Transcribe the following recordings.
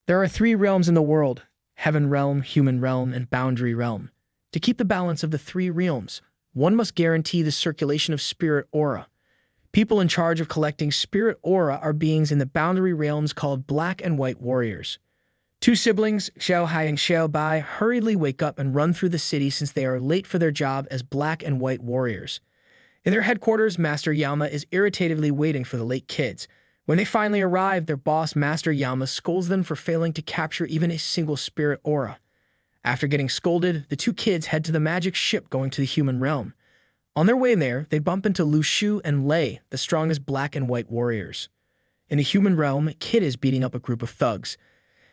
There are 3 realms in the world: Heaven Realm, Human Realm, and Boundary Realm. To keep the balance of the 3 realms, one must guarantee the circulation of spirit aura. People in charge of collecting spirit aura are beings in the boundary realms called Black and White Warriors. 2 siblings, Xiao Hai and Xiao Bai, hurriedly wake up and run through the city since they are late for their job as Black and White Warriors. In their headquarters, Master Yama is irritatively waiting for the late kids. When they finally arrive, their boss, Master Yama, scolds them for failing to capture even a single spirit aura. After getting scolded, the 2 kids head to the magic ship going to the human realm. On their way there, they bump into Lu Shu and Lei, the strongest Black and White Warriors. In the human realm, Kid is beating up a group of thugs.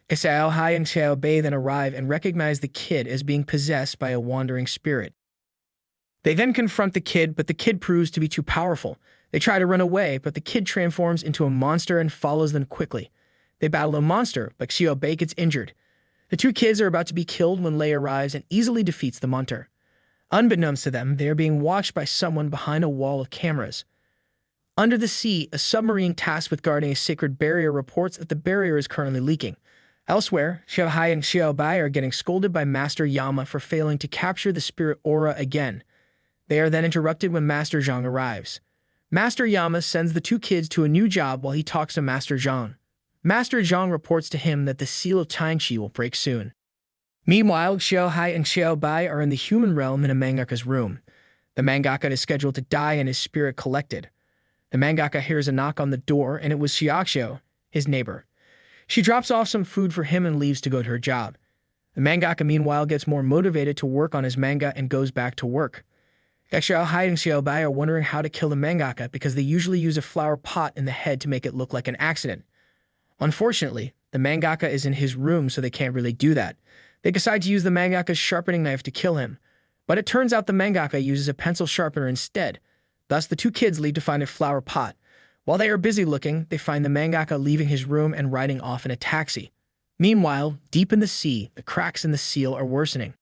Xiao Hai and Xiao Bei then arrive and recognize the Kid as being possessed by a wandering spirit. They then confront the Kid, but the Kid proves to be too powerful. They try to run away, but the Kid transforms into a monster and follows them quickly. They battle a monster, but Xiao Bei gets injured. The 2 kids are about to be killed when Lei arrives and easily defeats the monster. Unbeknownst to them, they are being watched by someone behind a wall of cameras. Under the sea, a submarine tasked with guarding a sacred barrier reports that the barrier is currently leaking. Elsewhere, Xiao Hai and Xiao Bai are getting scolded by Master Yama for failing to capture the spirit aura again. They are then interrupted when Master Zhang arrives. Master Yama sends the 2 kids to a new job while he talks to Master Zhang. Master Zhang reports to him that the seal of Tangxi will break soon. Meanwhile, Xiao Hai and Xiao Bai are in the human realm in a mangaka's room. The mangaka is scheduled to die and his spirit collected. The mangaka hears a knock on the door, and it was Xiaoxiao, his neighbor. She drops off some food for him and leaves to go to her job. The mangaka meanwhile gets more motivated to work on his manga and goes back to work. Xiao Hai and Xiao Bai are wondering how to kill the mangaka because they usually use a flower pot in the head to make it look like an accident. Unfortunately, the mangaka is in his room, so they can't really do that. They decide to use the mangaka's sharpening knife to kill him, but it turns out the mangaka uses a pencil sharpener instead. Thus, the 2 kids leave to find a flower pot. While they are busy looking, they find the mangaka leaving his room and riding off in a taxi. Meanwhile, deep in the sea, the cracks in the seal are worsening.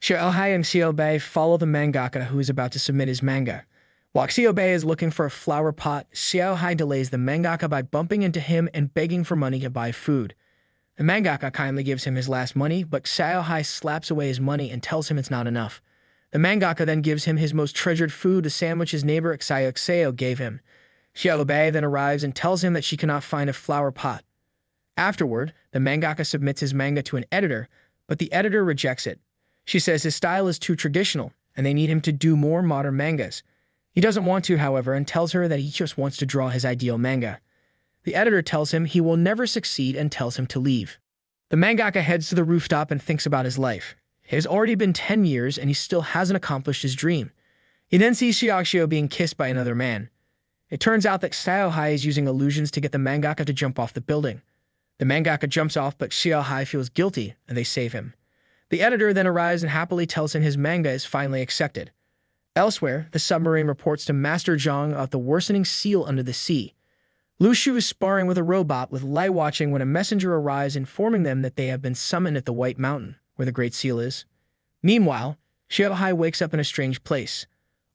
Xiao Hai and Xiao Bei follow the mangaka who is about to submit his manga. While Xiao Bei is looking for a flower pot, Xiao Hai delays the mangaka by bumping into him and begging for money to buy food. The mangaka kindly gives him his last money, but Xiao Hai slaps away his money and tells him it's not enough. The mangaka then gives him his most treasured food, a sandwich his neighbor Xiaoxiao gave him. Xiao Bei then arrives and tells him that she cannot find a flower pot. Afterward, the mangaka submits his manga to an editor, but the editor rejects it. She says his style is too traditional, and they need him to do more modern mangas. He doesn't want to, however, and tells her that he just wants to draw his ideal manga. The editor tells him he will never succeed and tells him to leave. The mangaka heads to the rooftop and thinks about his life. It has already been 10 years, and he still hasn't accomplished his dream. He then sees Xiaoxiao being kissed by another man. It turns out that Xiao Hai is using illusions to get the mangaka to jump off the building. The mangaka jumps off, but Xiao Hai feels guilty, and they save him. The editor then arrives and happily tells him his manga is finally accepted. Elsewhere, the submarine reports to Master Zhang about the worsening seal under the sea. Lu Shu is sparring with a robot with Lei watching when a messenger arrives informing them that they have been summoned at the White Mountain, where the Great Seal is. Meanwhile, Xiao Hai wakes up in a strange place.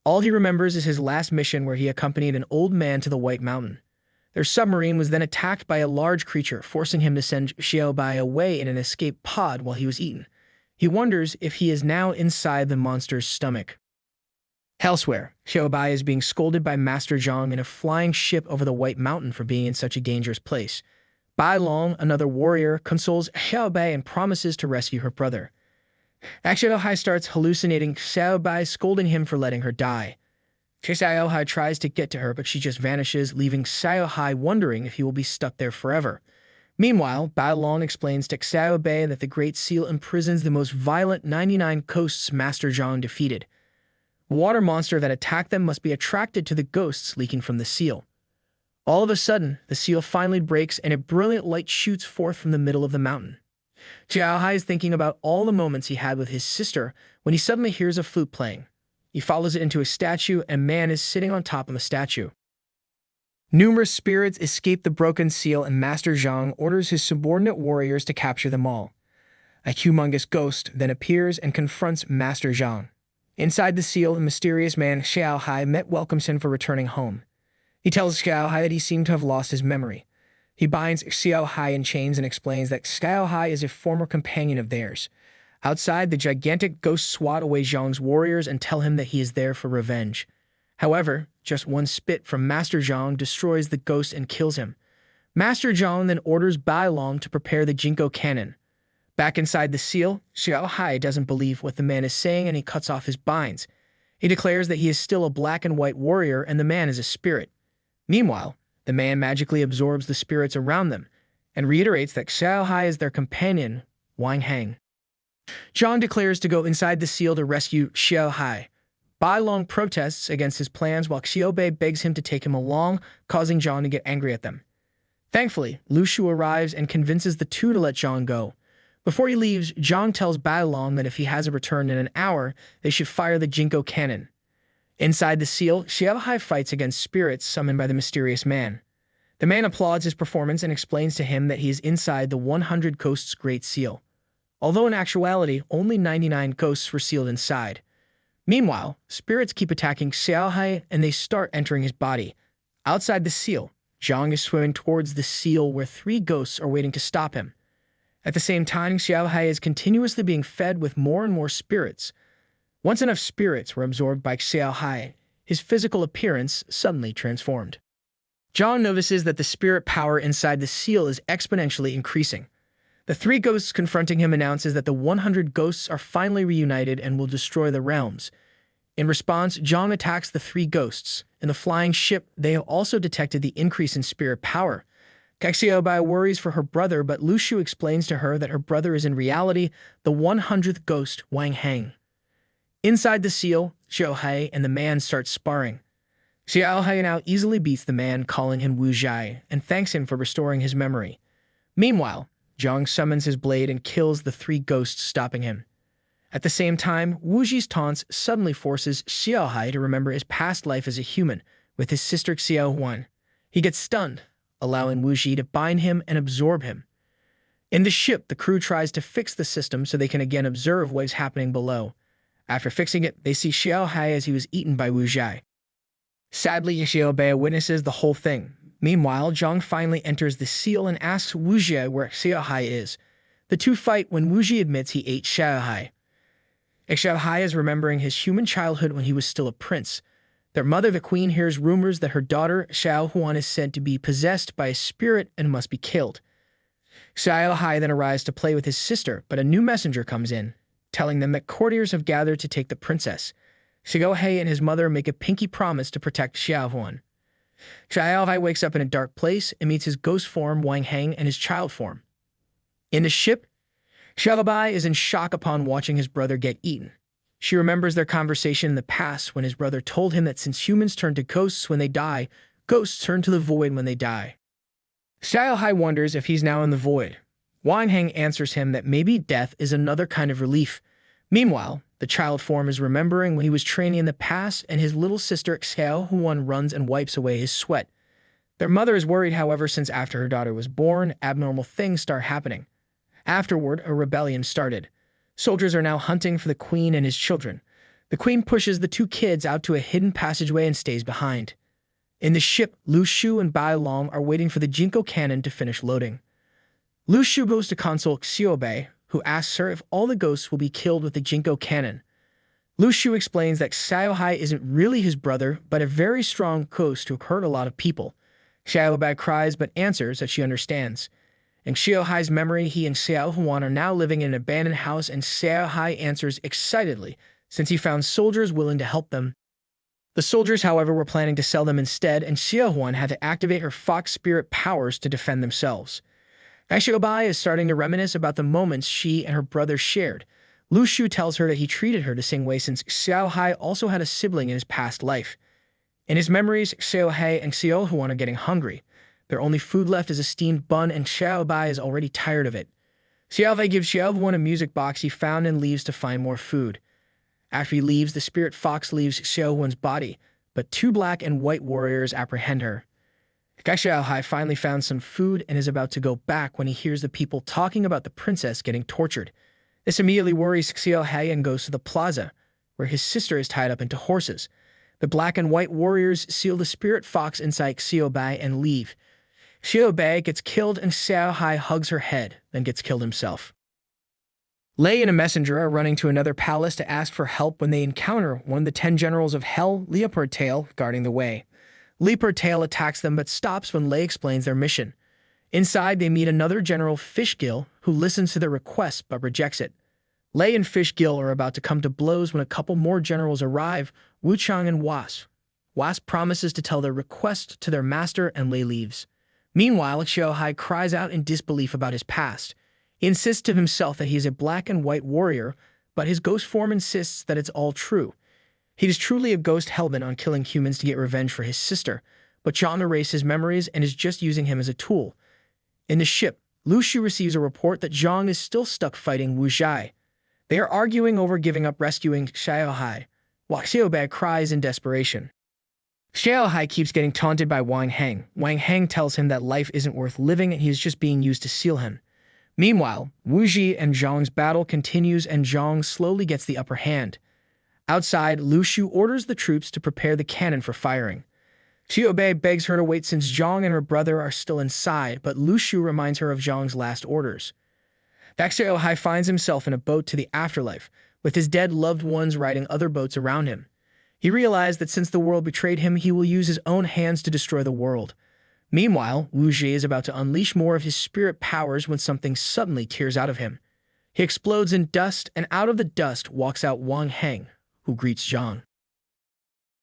All he remembers is his last mission where he accompanied an old man to the White Mountain. Their submarine was then attacked by a large creature, forcing him to send Xiao Bai away in an escape pod while he was eaten. He wonders if he is now inside the monster's stomach. Elsewhere, Xiao Bai is being scolded by Master Zhang in a flying ship over the White Mountain for being in such a dangerous place. Bai Long, another warrior, consoles Xiao Bai and promises to rescue her brother. Xiao Hai starts hallucinating Xiao Bai, scolding him for letting her die. Xiao Hai tries to get to her, but she just vanishes, leaving Xiao Hai wondering if he will be stuck there forever. Meanwhile, Bai Long explains to Xiao Bai that the Great Seal imprisons the most violent 99 ghosts Master Zhang defeated. The water monster that attacked them must be attracted to the ghosts leaking from the seal. All of a sudden, the seal finally breaks and a brilliant light shoots forth from the middle of the mountain. Xiao Hai is thinking about all the moments he had with his sister when he suddenly hears a flute playing. He follows it into a statue, and a man is sitting on top of the statue. Numerous spirits escape the broken seal, and Master Zhang orders his subordinate warriors to capture them all. A humongous ghost then appears and confronts Master Zhang. Inside the seal, the mysterious man Xiao Hai welcomes him for returning home. He tells Xiao Hai that he seemed to have lost his memory. He binds Xiao Hai in chains and explains that Xiao Hai is a former companion of theirs. Outside, the gigantic ghosts swat away Zhang's warriors and tell him that he is there for revenge. However, just one spit from Master Zhang destroys the ghost and kills him. Master Zhang then orders Bai Long to prepare the Jinko cannon. Back inside the seal, Xiao Hai doesn't believe what the man is saying and he cuts off his binds. He declares that he is still a black and white warrior and the man is a spirit. Meanwhile, the man magically absorbs the spirits around them and reiterates that Xiao Hai is their companion, Wang Hang. Zhang declares to go inside the seal to rescue Xiao Hai. Bai Long protests against his plans while Xiaobei begs him to take him along, causing Zhang to get angry at them. Thankfully, Lu Shu arrives and convinces the two to let Zhang go. Before he leaves, Zhang tells Bai Long that if he hasn't returned in an hour, they should fire the Jinko cannon. Inside the seal, Xiao Hai fights against spirits summoned by the mysterious man. The man applauds his performance and explains to him that he is inside the 100 Ghosts' Great Seal. Although in actuality, only 99 ghosts were sealed inside. Meanwhile, spirits keep attacking Xiao Hai and they start entering his body. Outside the seal, Zhang is swimming towards the seal where 3 ghosts are waiting to stop him. At the same time, Xiao Hai is continuously being fed with more and more spirits. Once enough spirits were absorbed by Xiao Hai, his physical appearance suddenly transformed. Zhang notices that the spirit power inside the seal is exponentially increasing. The 3 ghosts confronting him announces that the 100 ghosts are finally reunited and will destroy the realms. In response, Zhang attacks the 3 ghosts. In the flying ship, they have also detected the increase in spirit power. Xiaobei worries for her brother, but Lu Shu explains to her that her brother is in reality the 100th ghost, Wang Hang. Inside the seal, Xiao Hai and the man start sparring. Xiao Hai now easily beats the man, calling him Wu Zhai, and thanks him for restoring his memory. Meanwhile, Zhang summons his blade and kills the 3 ghosts, stopping him. At the same time, Wu Zhi's taunts suddenly forces Xiao Hai to remember his past life as a human, with his sister Xiao Huan. He gets stunned, allowing Wu Zhi to bind him and absorb him. In the ship, the crew tries to fix the system so they can again observe what is happening below. After fixing it, they see Xiao Hai as he was eaten by Wu Zhi. Sadly, Xiaobei witnesses the whole thing. Meanwhile, Zhang finally enters the seal and asks Wu Zhi where Xiao Hai is. The two fight when Wu Zhi admits he ate Xiao Hai. Xiao Hai is remembering his human childhood when he was still a prince. Their mother, the queen, hears rumors that her daughter, Xiao Huan, is said to be possessed by a spirit and must be killed. Xiao Hai then arrives to play with his sister, but a new messenger comes in, telling them that courtiers have gathered to take the princess. Xiao Hai and his mother make a pinky promise to protect Xiao Huan. Xiao Hai wakes up in a dark place and meets his ghost form, Wang Hang, and his child form. In the ship, Xiaobei is in shock upon watching his brother get eaten. She remembers their conversation in the past when his brother told him that since humans turn to ghosts when they die, ghosts turn to the void when they die. Xiao Hai wonders if he's now in the void. Wang Hang answers him that maybe death is another kind of relief. Meanwhile, the child form is remembering when he was training in the past and his little sister Xiao Huan runs and wipes away his sweat. Their mother is worried, however, since after her daughter was born, abnormal things start happening. Afterward, a rebellion started. Soldiers are now hunting for the queen and his children. The queen pushes the 2 kids out to a hidden passageway and stays behind. In the ship, Lu Shu and Bai Long are waiting for the Jinko cannon to finish loading. Lu Shu goes to consult Xiaobei, who asks her if all the ghosts will be killed with the Jinko cannon. Lu Shu explains that Xiao Hai isn't really his brother, but a very strong ghost who hurt a lot of people. Xiaobei cries but answers that she understands. In Xiao Hai's memory, he and Xiao Huan are now living in an abandoned house, and Xiao Hai answers excitedly, since he found soldiers willing to help them. The soldiers, however, were planning to sell them instead, and Xiao Huan had to activate her fox spirit powers to defend themselves. Xiaobei is starting to reminisce about the moments she and her brother shared. Lu Shu tells her that he treated her the same way since Xiao Hai also had a sibling in his past life. In his memories, Xiao Hai and Xiao Huan are getting hungry. Their only food left is a steamed bun, and Xiaobei is already tired of it. Xiao Hai gives Xiao Huan a music box he found and leaves to find more food. After he leaves, the spirit fox leaves Xiao Huan's body, but 2 black and white warriors apprehend her. Xiao Hai finally found some food and is about to go back when he hears the people talking about the princess getting tortured. This immediately worries Xiao Hai and goes to the plaza. where his sister is tied up into horses. The black and white warriors seal the spirit fox inside Xiaobai and leave. Xiaobai gets killed and Xiaohai hugs her head, then gets killed himself. Lei and a messenger are running to another palace to ask for help when they encounter one of the 10 generals of Hell, Leopard Tail, guarding the way. Leopard Tail attacks them but stops when Lei explains their mission. Inside, they meet another general, Fishgill, who listens to their request but rejects it. Lei and Fishgill are about to come to blows when a couple more generals arrive, Wuchang and Wasp. Wasp promises to tell their request to their master and Lei leaves. Meanwhile, Xiaohai cries out in disbelief about his past. He insists to himself that he is a black and white warrior, but his ghost form insists that it's all true. He is truly a ghost hellbent on killing humans to get revenge for his sister, but Zhang erased his memories and is just using him as a tool. In the ship, Lu Shu receives a report that Zhang is still stuck fighting Wu Zhai. They are arguing over giving up rescuing Xiaohai, while Xiaobai cries in desperation. Xiaohai keeps getting taunted by Wang Heng. Wang Heng tells him that life isn't worth living and he is just being used to seal him. Meanwhile, Wu Ji and Zhang's battle continues and Zhang slowly gets the upper hand. Outside, Lu Shu orders the troops to prepare the cannon for firing. Xiaobai begs her to wait since Zhang and her brother are still inside, but Lu Shu reminds her of Zhang's last orders. Xiaohai finds himself in a boat to the afterlife, with his dead loved ones riding other boats around him. He realized that since the world betrayed him, he will use his own hands to destroy the world. Meanwhile, Wu Ji is about to unleash more of his spirit powers when something suddenly tears out of him. He explodes in dust, and out of the dust walks out Wang Heng, who greets Zhang.